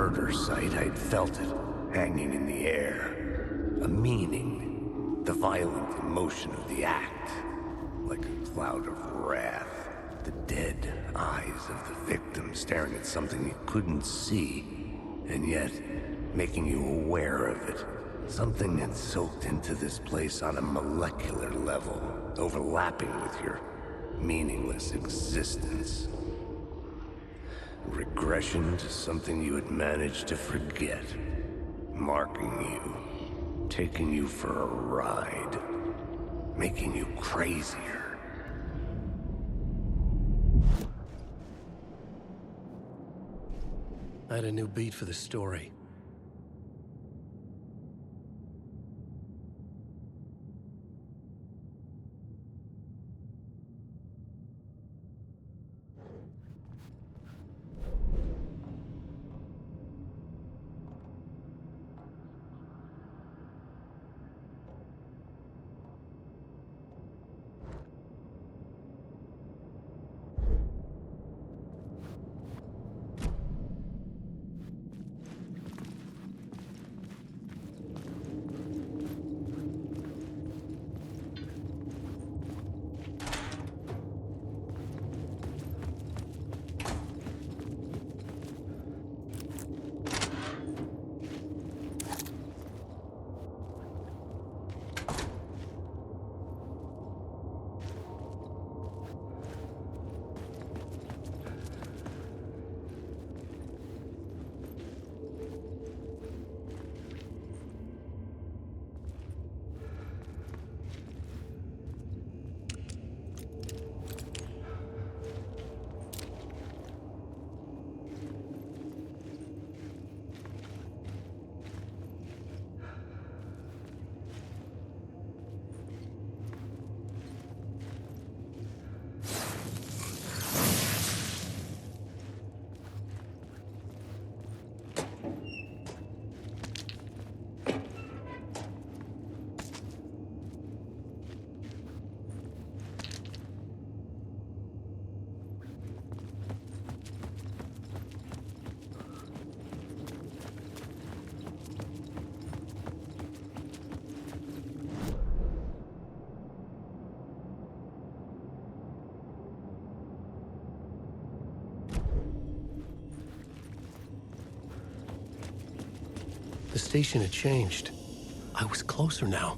murder site, I'd felt it, hanging in the air. A meaning, the violent emotion of the act. Like a cloud of wrath. The dead eyes of the victim staring at something you couldn't see, and yet making you aware of it. Something had soaked into this place on a molecular level, overlapping with your meaningless existence. Regression to something you had managed to forget. Marking you, taking you for a ride, making you crazier. I had a new beat for the story. The station had changed. I was closer now.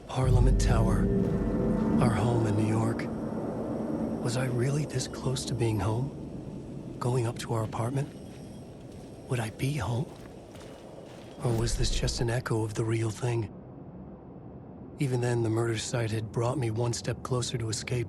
Parliament Tower, our home in New York. Was I really this close to being home? Going up to our apartment? Would I be home? Or was this just an echo of the real thing? Even then, the murder site had brought me one step closer to escape.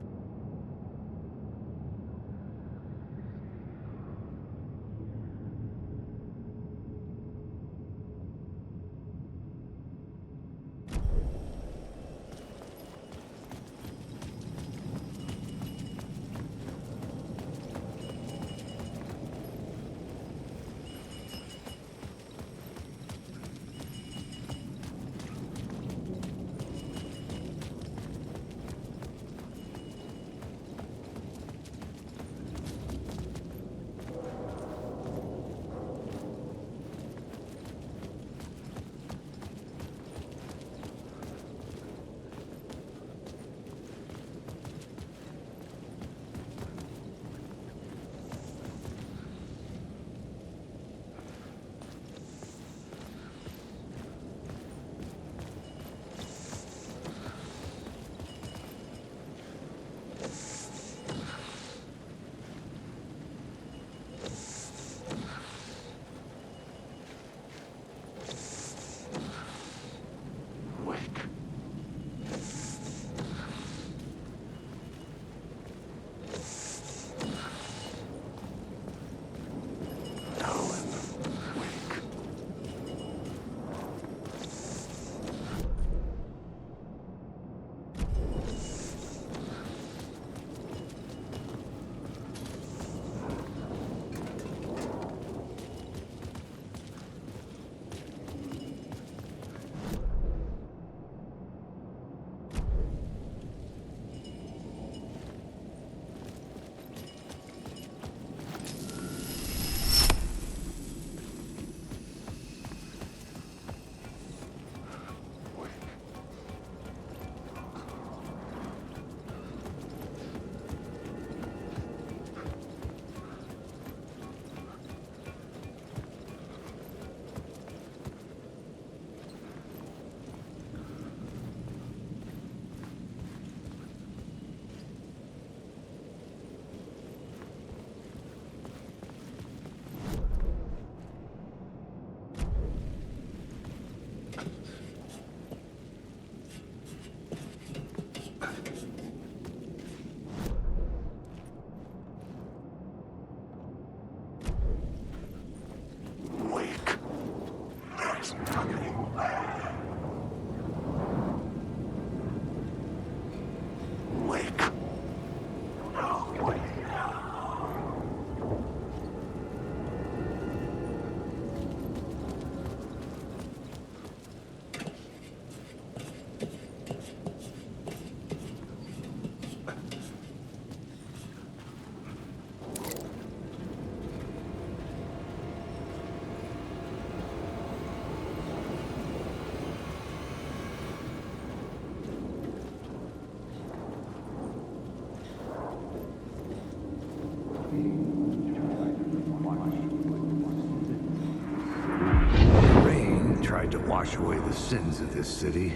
wash away the sins of this city.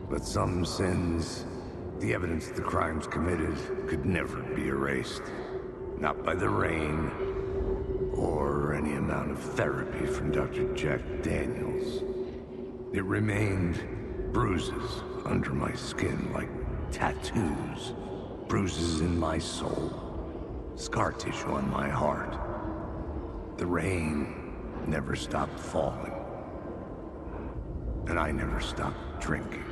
But some sins, the evidence of the crimes committed, could never be erased. Not by the rain, or any amount of therapy from Dr. Jack Daniels. It remained bruises under my skin, like tattoos. Bruises in my soul. Scar tissue on my heart. The rain never stopped falling. And I never stopped drinking.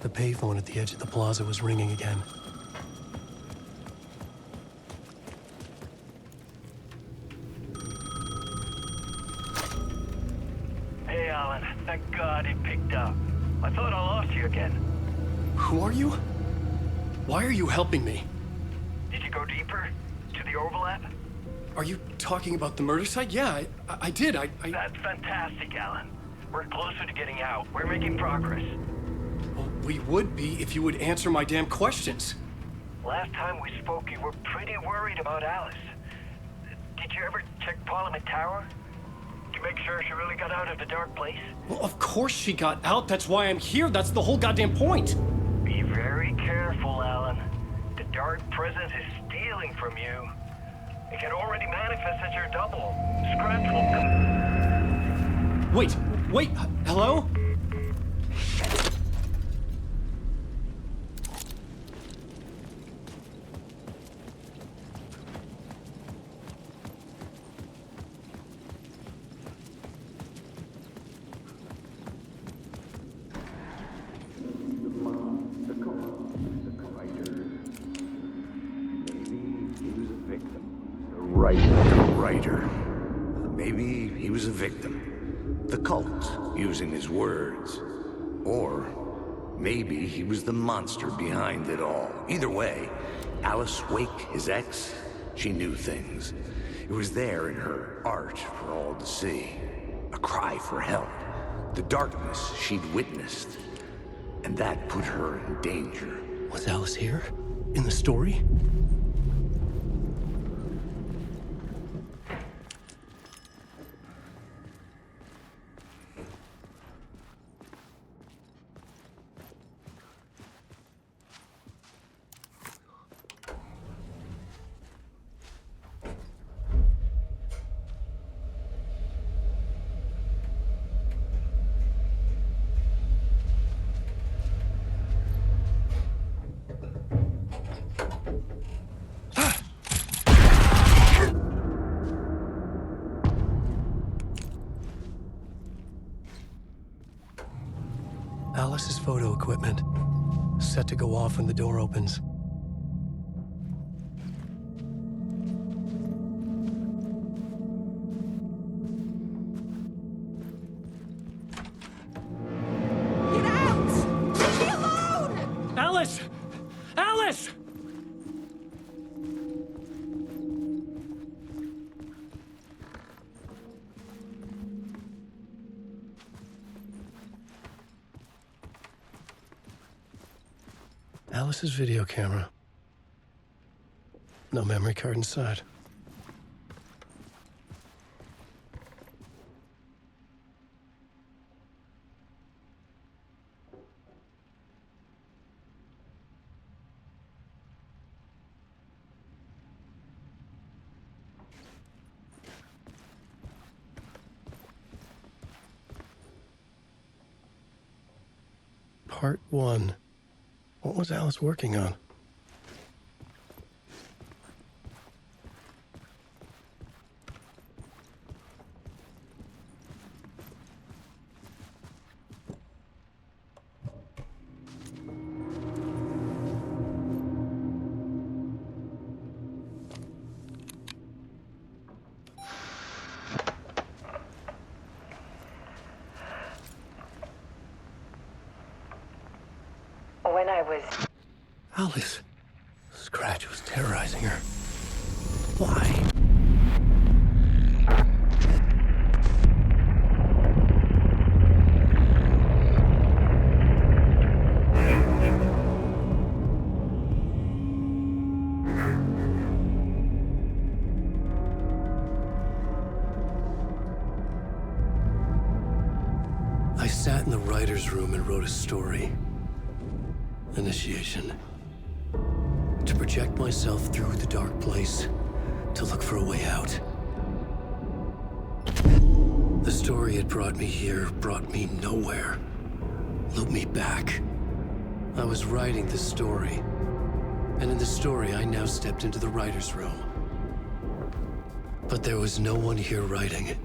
the payphone at the edge of the plaza was ringing again. Hey, Alan. Thank God it picked up. I thought I lost you again. Who are you? Why are you helping me? Did you go deeper? To the overlap? Are you talking about the murder site? Yeah, I did. That's fantastic, Alan. We're closer to getting out. We're making progress. Well, we would be if you would answer my damn questions. Last time we spoke, you were pretty worried about Alice. Did you ever check Parliament Tower? To make sure she really got out of the dark place? Well, of course she got out. That's why I'm here. That's the whole goddamn point. Be very careful, Alan. The dark presence is stealing from you. It can already manifest as your double. Scratch will come. Wait, hello? The writer. Maybe he was a victim. The cult, using his words. Or maybe he was the monster behind it all. Either way, Alice Wake, his ex, she knew things. It was there in her art for all to see. A cry for help. The darkness she'd witnessed. And that put her in danger. Was Alice here? In the story? Alice's photo equipment, set to go off when the door opens. Get out! Leave me alone! Alice! Alice! Alice's video camera. No memory card inside. Part 1. What was Alice working on? When I was... Alice. Scratch was terrorizing her. Why? I sat in the writer's room and wrote a story. Initiation. To project myself through the dark place, to look for a way out. The story had brought me here, brought me nowhere. Looped me back. I was writing the story. And in the story, I now stepped into the writer's room. But there was no one here writing.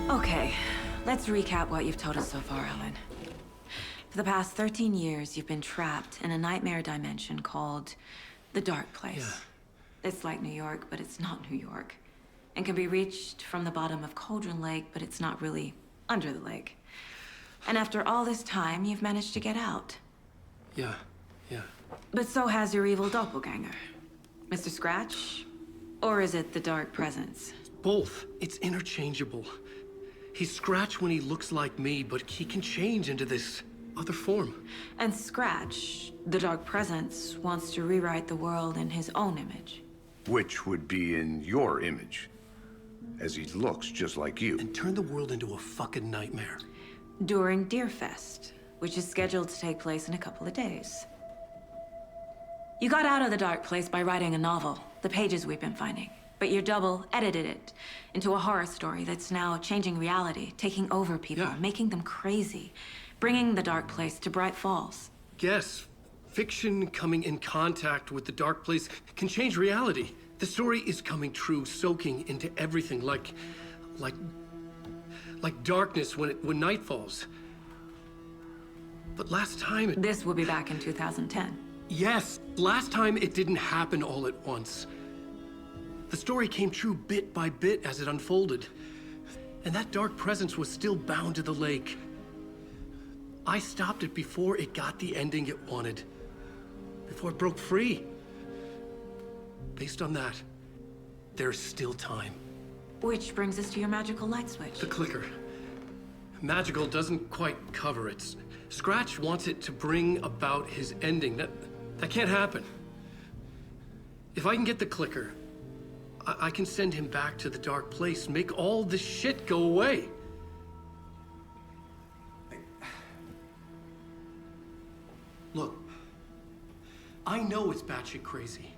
Okay, let's recap what you've told us so far, Alan. For the past 13 years, you've been trapped in a nightmare dimension called the Dark Place. Yeah. It's like New York, but it's not New York. And can be reached from the bottom of Cauldron Lake, but it's not really under the lake. And after all this time, you've managed to get out. Yeah. But so has your evil doppelganger. Mr. Scratch? Or is it the Dark Presence? Both. It's interchangeable. He's Scratch when he looks like me, but he can change into this other form. And Scratch, the Dark Presence, wants to rewrite the world in his own image. Which would be in your image, as he looks just like you. And turn the world into a fucking nightmare. During Deerfest, which is scheduled to take place in a couple of days. You got out of the Dark Place by writing a novel, the pages we've been finding. But your double edited it into a horror story that's now changing reality, taking over people, making them crazy, bringing the Dark Place to Braight-Fallz. Yes, fiction coming in contact with the Dark Place can change reality. The story is coming true, soaking into everything, like darkness when night falls. But last time This will be back in 2010. Yes, last time it didn't happen all at once. The story came true bit by bit as it unfolded. And that dark presence was still bound to the lake. I stopped it before it got the ending it wanted. Before it broke free. Based on that, there's still time. Which brings us to your magical light switch. The clicker. Magical doesn't quite cover it. Scratch wants it to bring about his ending. That can't happen. If I can get the clicker, I can send him back to the Dark Place, make all this shit go away. Look, I know it's batshit crazy.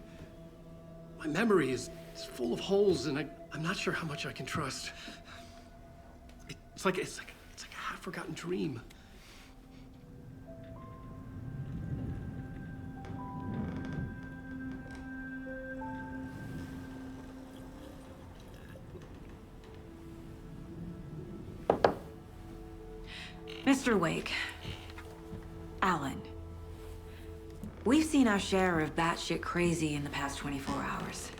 My memory is full of holes, and I'm not sure how much I can trust. It's like a half-forgotten dream. Mr. Uэйk, Alan, we've seen our share of batshit crazy in the past 24 hours.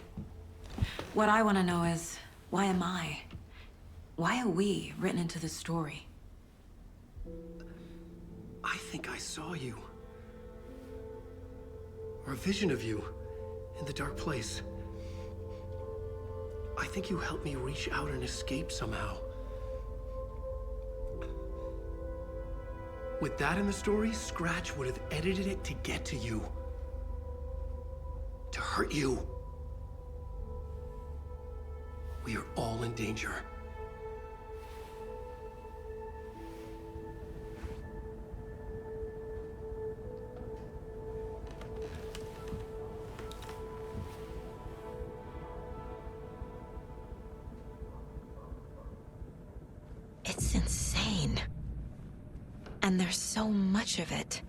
What I want to know is, why am I? Why are we written into the story? I think I saw you. Or a vision of you in the Dark Place. I think you helped me reach out and escape somehow. With that in the story, Scratch would have edited it to get to you. To hurt you. We are all in danger. It's insane. And there's so much of it.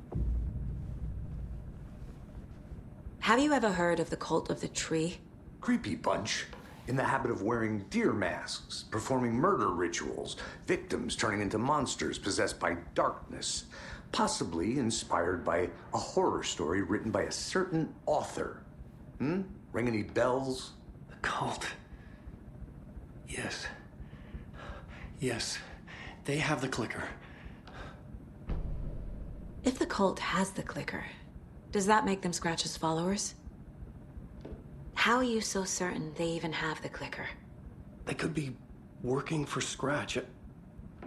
Have you ever heard of the cult of the tree? Creepy bunch. In the habit of wearing deer masks, performing murder rituals, victims turning into monsters possessed by darkness, possibly inspired by a horror story written by a certain author. Ring any bells? The cult. Yes. Yes. They have the clicker. If the cult has the clicker, does that make them Scratch's followers? How are you so certain they even have the clicker? They could be working for Scratch.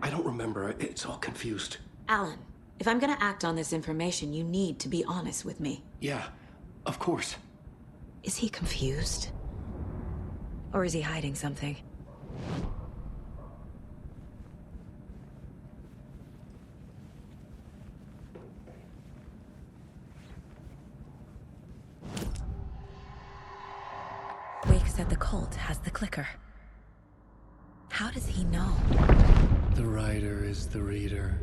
I don't remember. It's all confused. Alan, if I'm gonna act on this information, you need to be honest with me. Yeah, of course. Is he confused? Or is he hiding something? Wake said the cult has the clicker. How does he know? The writer is the reader.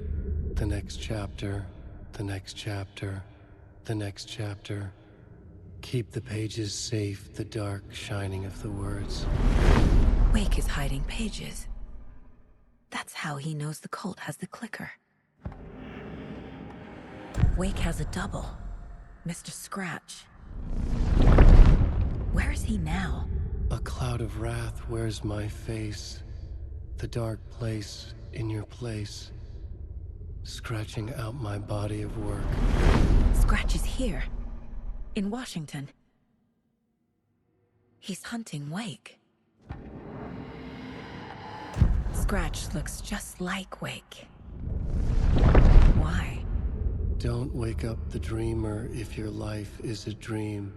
The next chapter, the next chapter, the next chapter. Keep the pages safe, the dark shining of the words. Wake is hiding pages. That's how he knows the cult has the clicker. Wake has a double. Mr. Scratch. Where is he now? A cloud of wrath wears my face. The dark place in your place. Scratching out my body of work. Scratch is here. In Washington. He's hunting Wake. Scratch looks just like Wake. Why? Don't wake up the dreamer if your life is a dream.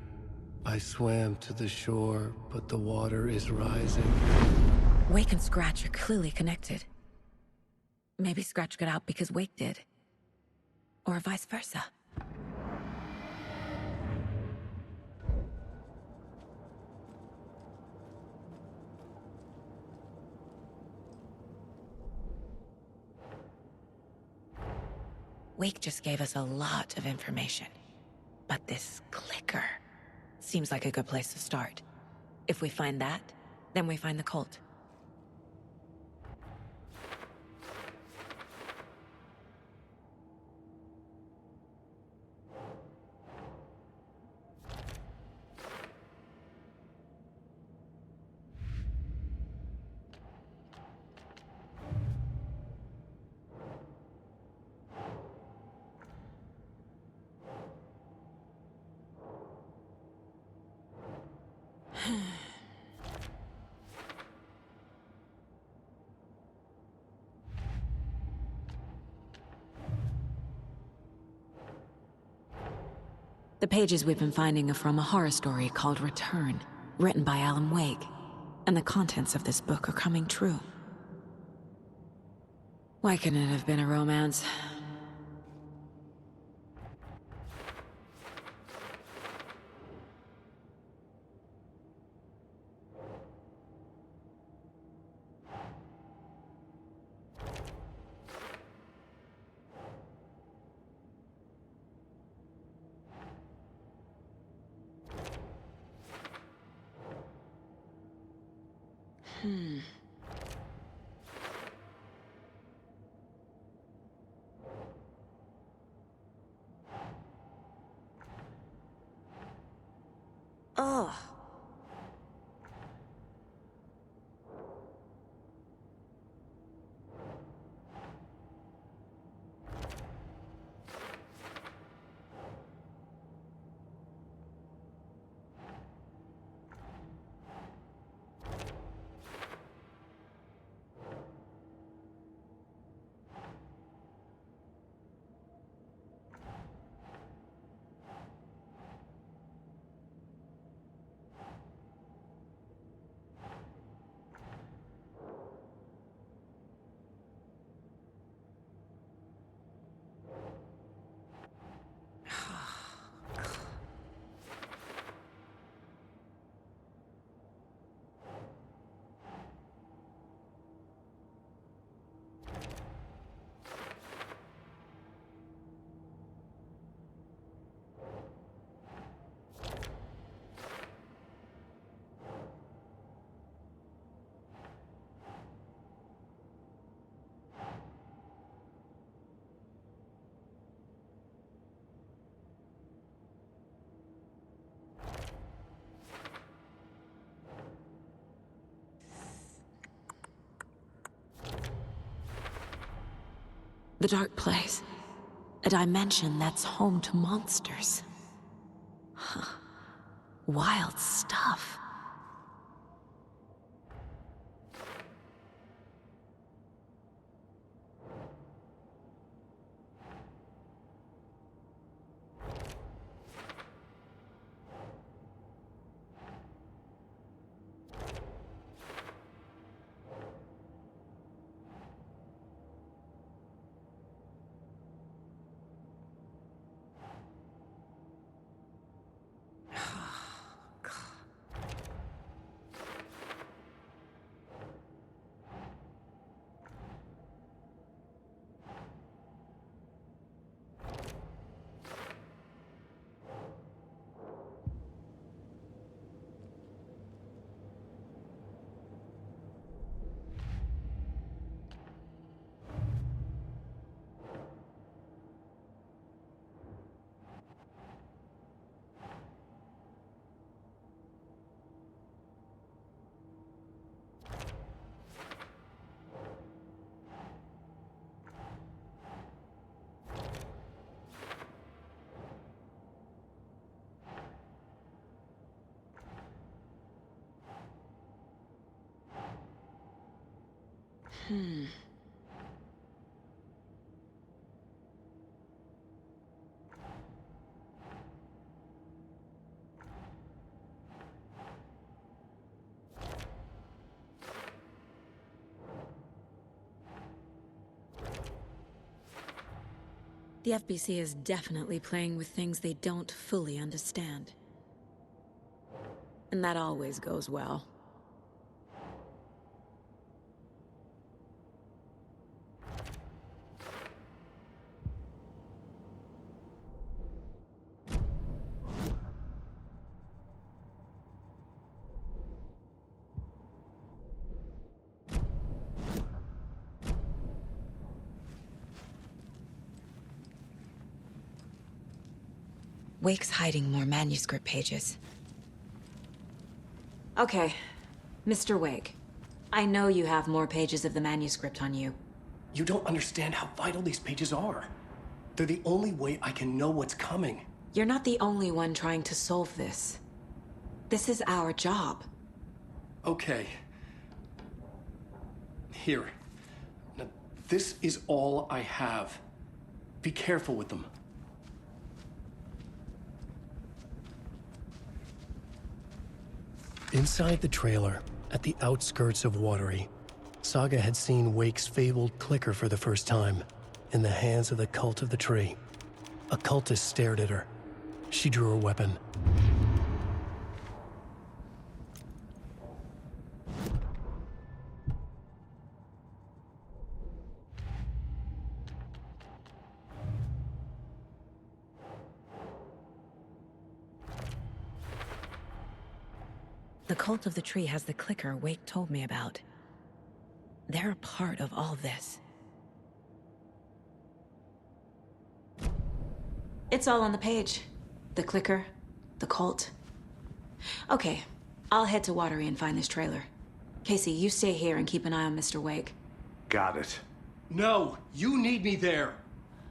I swam to the shore, but the water is rising. Wake and Scratch are clearly connected. Maybe Scratch got out because Wake did. Or vice versa. Wake just gave us a lot of information. But this clicker seems like a good place to start. If we find that, then we find the cult. The pages we've been finding are from a horror story called Return, written by Alan Wake, and the contents of this book are coming true. Why couldn't it have been a romance? Ugh. The dark place. A dimension that's home to monsters. Huh. Wild stuff. The FBC is definitely playing with things they don't fully understand. And that always goes well. Wake's hiding more manuscript pages. Okay, Mr. Wake. I know you have more pages of the manuscript on you. You don't understand how vital these pages are. They're the only way I can know what's coming. You're not the only one trying to solve this. This is our job. Okay. Here. Now, this is all I have. Be careful with them. Inside the trailer, at the outskirts of Watery, Saga had seen Wake's fabled clicker for the first time, in the hands of the Cult of the Tree. A cultist stared at her. She drew her weapon. The Cult of the Tree has the clicker Wake told me about. They're a part of all this. It's all on the page. The clicker, the cult. Okay, I'll head to Watery and find this trailer. Casey, you stay here and keep an eye on Mr. Wake. Got it. No, you need me there.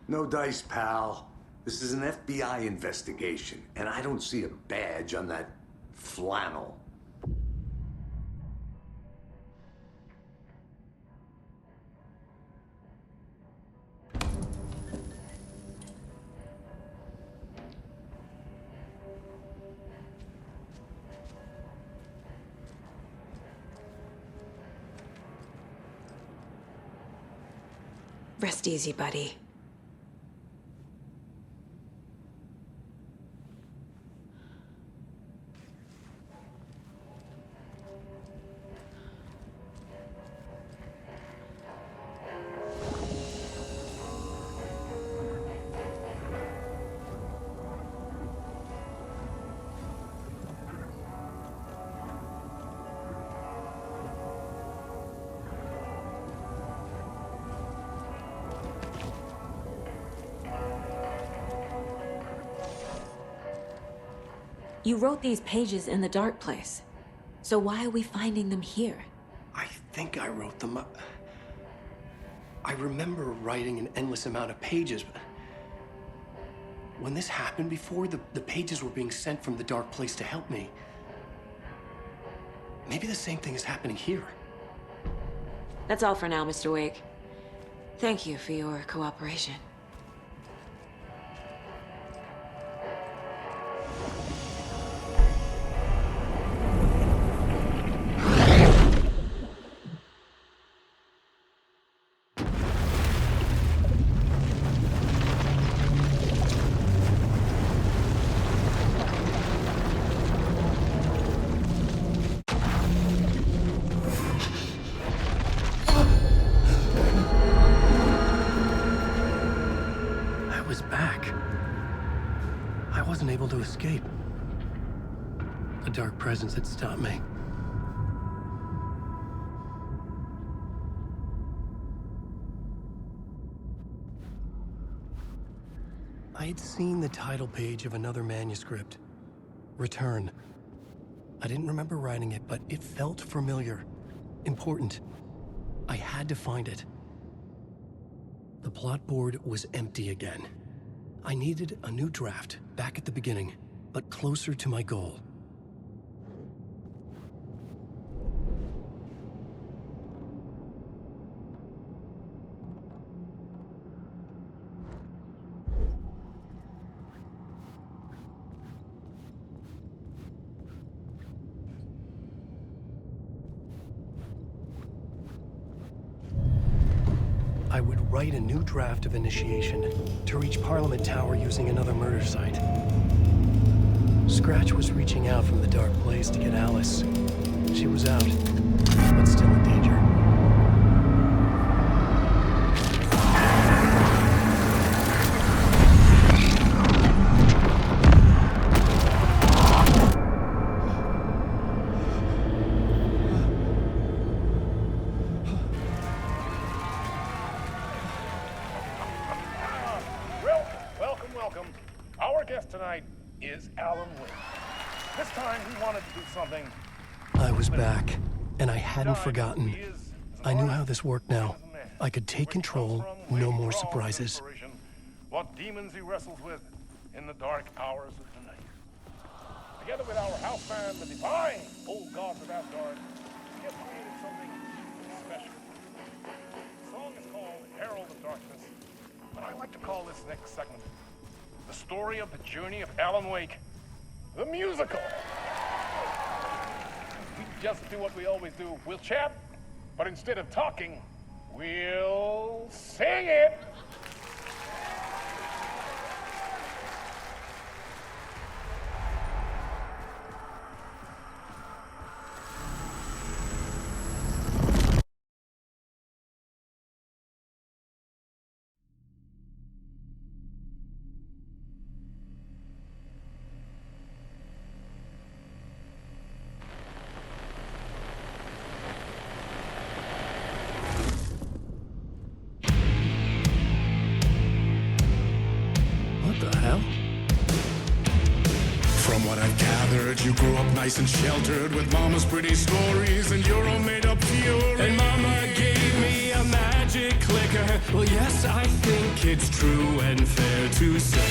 No dice, pal. This is an FBI investigation, and I don't see a badge on that flannel. Rest easy, buddy. You wrote these pages in the dark place. So why are we finding them here? I think I wrote them. I remember writing an endless amount of pages, but when this happened before, the pages were being sent from the dark place to help me. Maybe the same thing is happening here. That's all for now, Mr. Wake. Thank you for your cooperation. To escape. A dark presence had stopped me. I had seen the title page of another manuscript, Return. I didn't remember writing it, but it felt familiar, important. I had to find it. The plot board was empty again. I needed a new draft, back at the beginning, but closer to my goal. I would write a new draft of initiation to reach Parliament Tower using another murder site. Scratch was reaching out from the dark place to get Alice. She was out, but still in danger. Welcome. Our guest tonight is Alana Uэйka. This time he wanted to do something. I was back, and I hadn't forgotten. I knew how this worked now. I could take control, no more surprises. What demons he wrestles with in the dark hours of the night. Together with our house band, the divine old gods of Asgard, we have created something special. The song is called Herald of Darkness, but I like to call this next segment the story of the journey of Alana Uэйka, the musical. We just do what we always do. We'll chat, but instead of talking, we'll sing it. From what I've gathered, you grew up nice and sheltered with mama's pretty stories and your own made-up fury. And mama gave me a magic clicker. Well, yes, I think it's true and fair to say.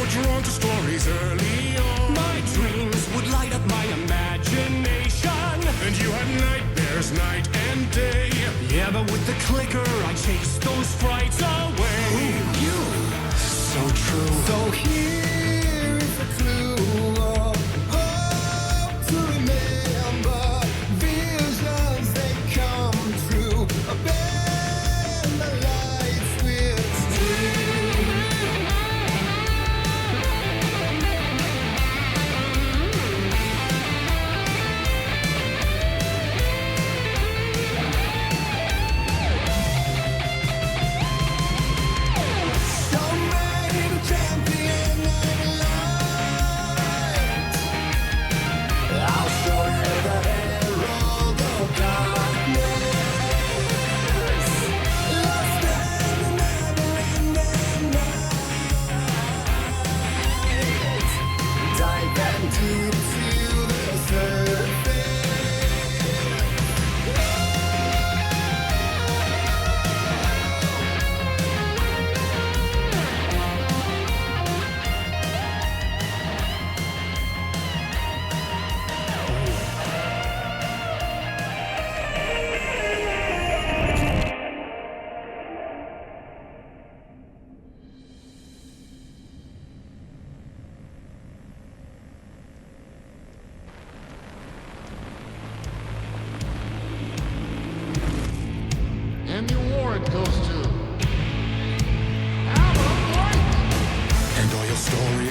Drawn to stories early on. My dreams would light up my imagination. And you had nightmares night and day. Yeah, but with the clicker I chased those frights away. Ooh, you, so true. So here is a clue of hope to remember. Visions, they come true. Bend the lights with steel.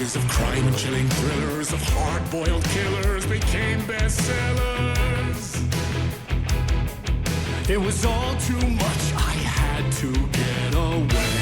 Stories of crime and chilling thrillers of hard-boiled killers became bestsellers. It was all too much, I had to get away.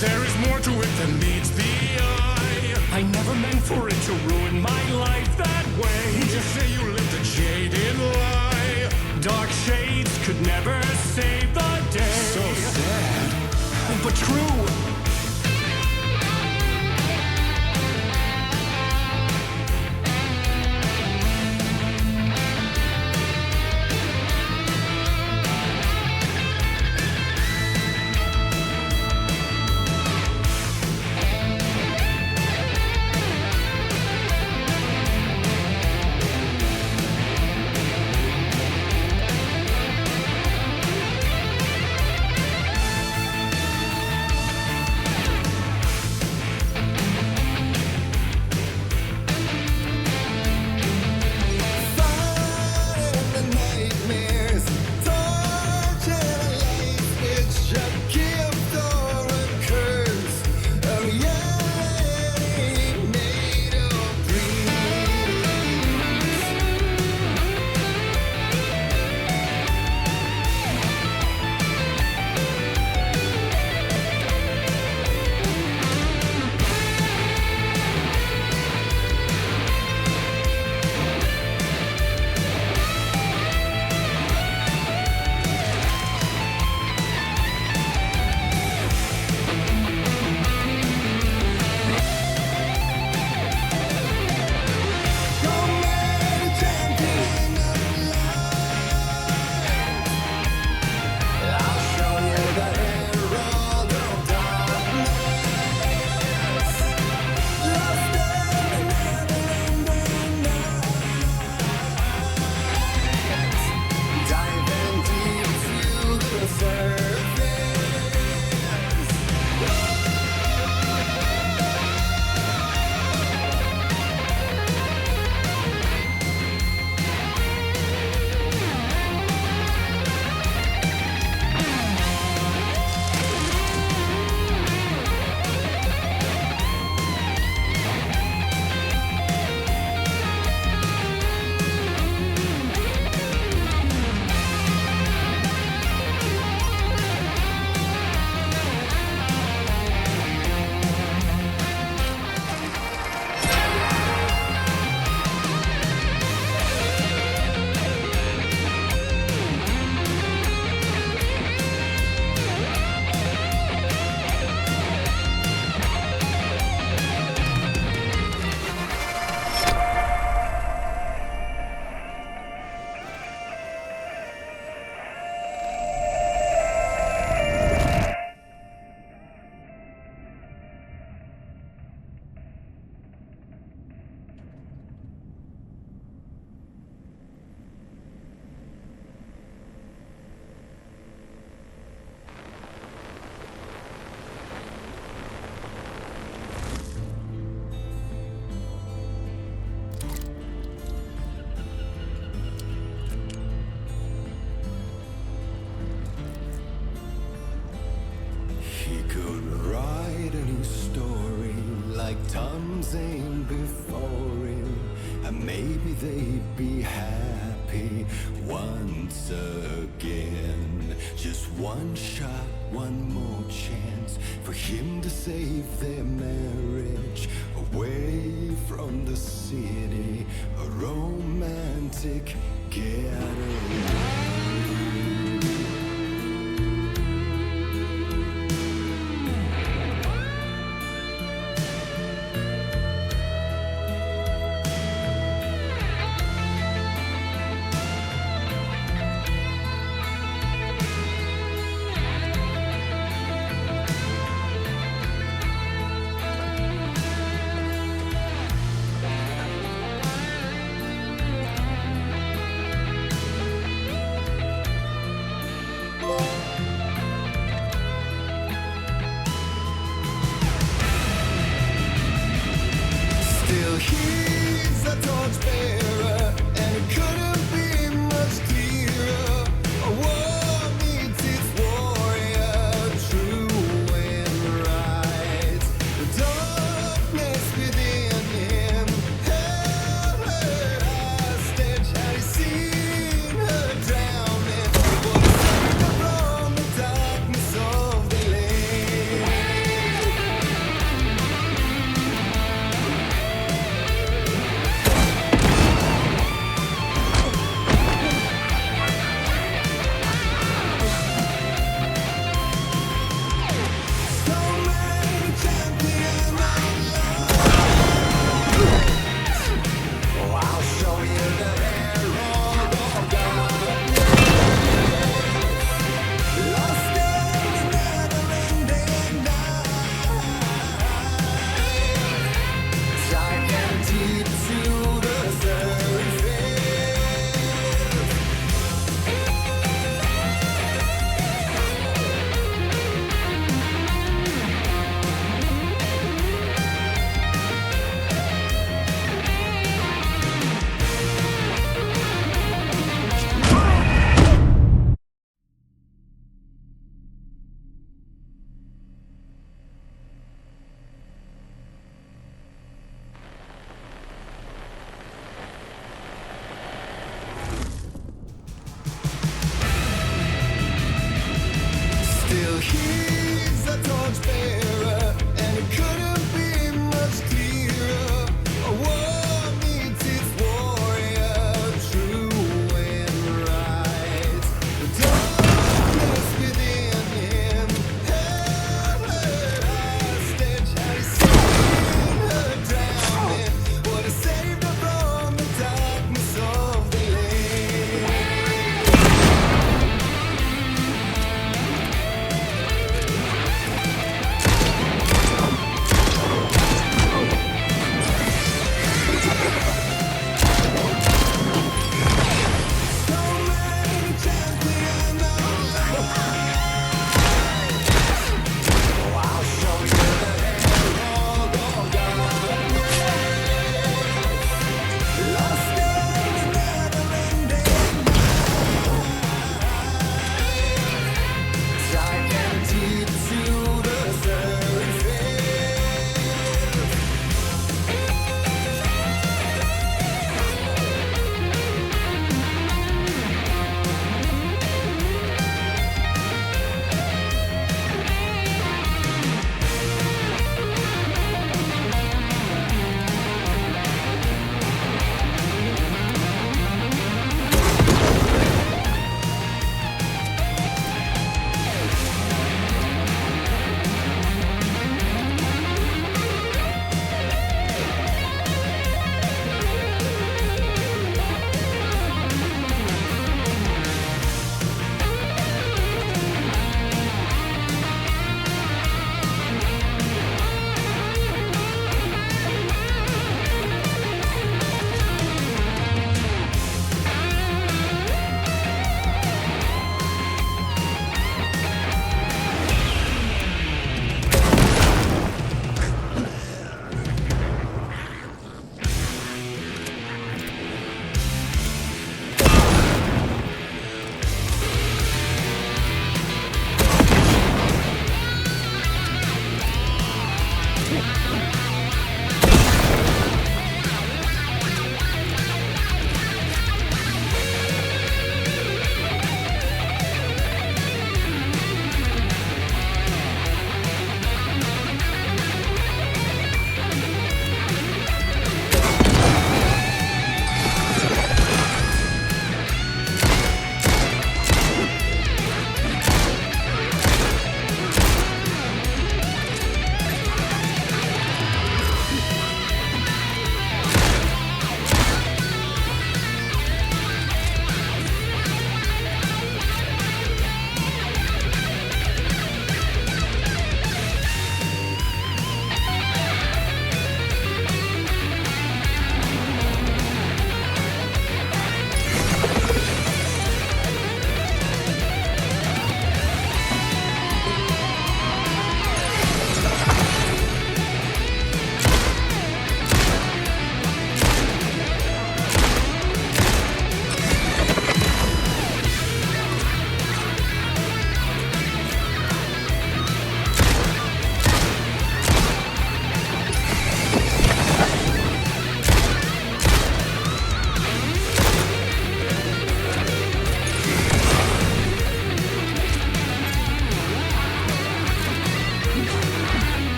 There is more to it than meets the eye. I never meant for it to ruin my life that way. Just say you lived a jaded lie. Dark shades could never save the day. So sad, but true. they'd be happy once again. Just one shot, one more chance for him to save their marriage. Away from the city, a romantic getaway.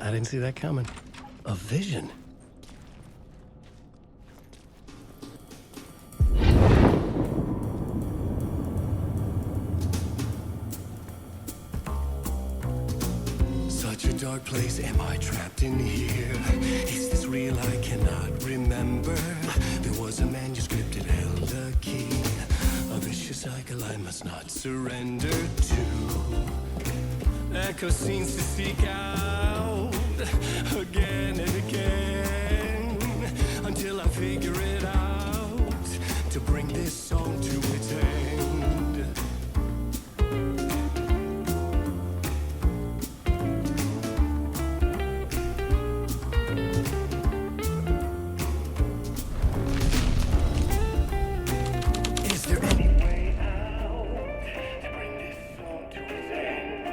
I didn't see that coming. A vision. Such a dark place, am I trapped in here? Is this real? I cannot remember. There was a manuscript, it held a key. A vicious cycle I must not surrender to. Echo scenes to seek out again and again until I figure it out to bring this song to its end. Is there any way out to bring this song to its end?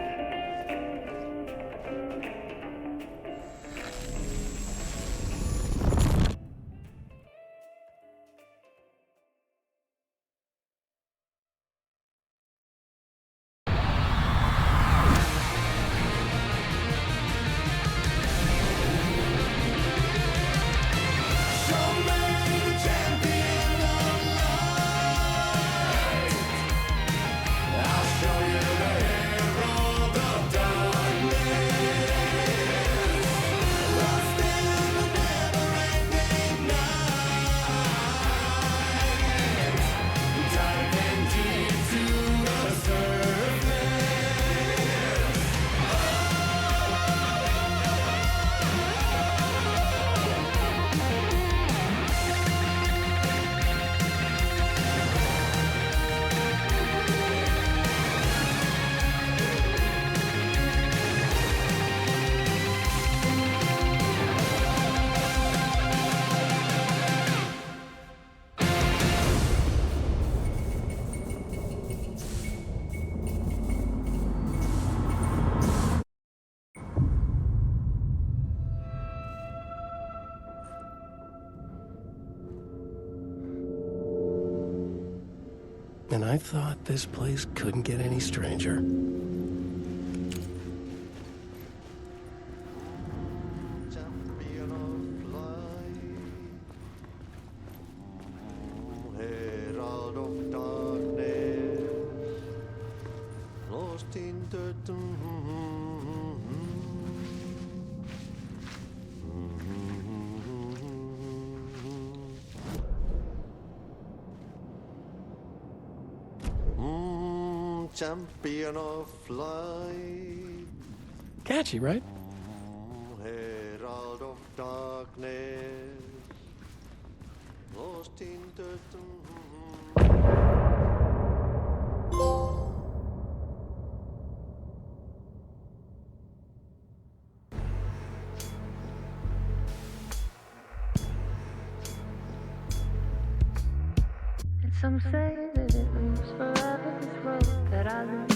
And I thought this place couldn't get any stranger. Champion of light, herald of darkness, lost in the champion of light, Catchy, right? herald of darkness, lost in the And some say that it moves forever, this road that I live